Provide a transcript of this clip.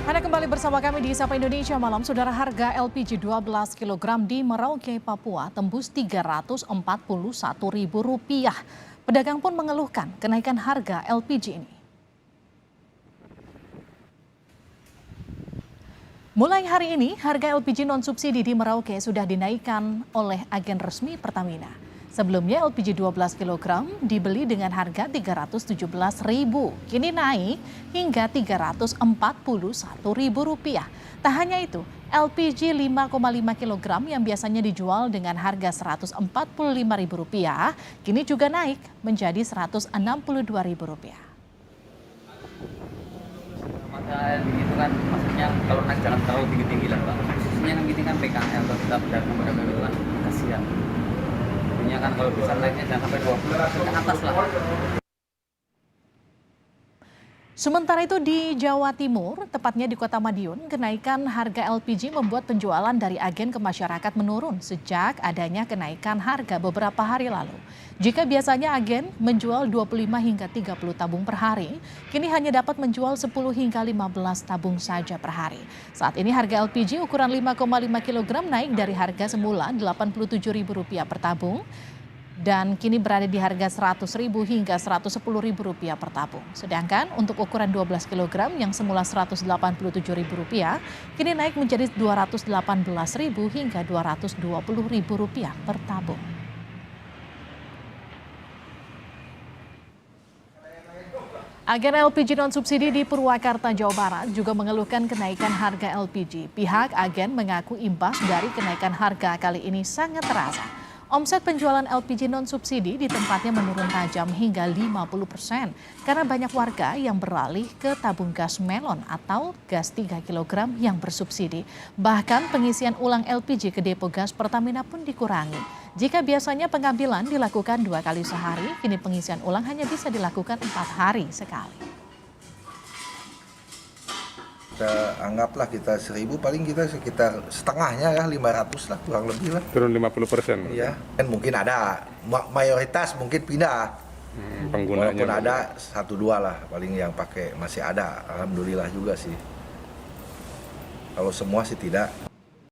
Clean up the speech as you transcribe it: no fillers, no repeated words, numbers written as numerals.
Anda kembali bersama kami di Sapa Indonesia Malam. Saudara, harga LPG 12 kg di Merauke, Papua tembus Rp341.000. Pedagang pun mengeluhkan kenaikan harga LPG ini. Mulai hari ini, harga LPG non-subsidi di Merauke sudah dinaikkan oleh agen resmi Pertamina. Sebelumnya LPG 12 kg dibeli dengan harga Rp317.000, kini naik hingga Rp341.000. Tak hanya itu, LPG 5,5 kg yang biasanya dijual dengan harga Rp145.000, kini juga naik menjadi Rp162.000. Begitu kan, maksudnya kalau naik jangan terlalu tinggi-tinggi lah Pak. Khususnya kan gini kan PKL atau kita pedagang itu kan kasihan. Intinya kan kalau bisa naiknya jangan sampai 20% ke atas lah. Sementara itu di Jawa Timur, tepatnya di Kota Madiun, kenaikan harga LPG membuat penjualan dari agen ke masyarakat menurun sejak adanya kenaikan harga beberapa hari lalu. Jika biasanya agen menjual 25 hingga 30 tabung per hari, kini hanya dapat menjual 10 hingga 15 tabung saja per hari. Saat ini harga LPG ukuran 5,5 kg naik dari harga semula Rp87.000 per tabung, dan kini berada di harga Rp100.000 hingga Rp110.000 per tabung. Sedangkan untuk ukuran 12 kg yang semula Rp187.000, kini naik menjadi Rp218.000 hingga Rp220.000 per tabung. Agen LPG non-subsidi di Purwakarta, Jawa Barat juga mengeluhkan kenaikan harga LPG. Pihak agen mengaku imbas dari kenaikan harga kali ini sangat terasa. Omset penjualan LPG non-subsidi di tempatnya menurun tajam hingga 50% karena banyak warga yang beralih ke tabung gas melon atau gas 3 kg yang bersubsidi. Bahkan pengisian ulang LPG ke depo gas Pertamina pun dikurangi. Jika biasanya pengambilan dilakukan 2 kali sehari, kini pengisian ulang hanya bisa dilakukan 4 hari sekali. Kita anggaplah kita 1.000, paling kita sekitar setengahnya ya, 500 lah, kurang lebih lah. Turun 50%? Iya, kan mungkin ada, mayoritas mungkin pindah. Penggunanya. Walaupun ada 1-2 lah, paling yang pakai masih ada, alhamdulillah juga sih. Kalau semua sih tidak.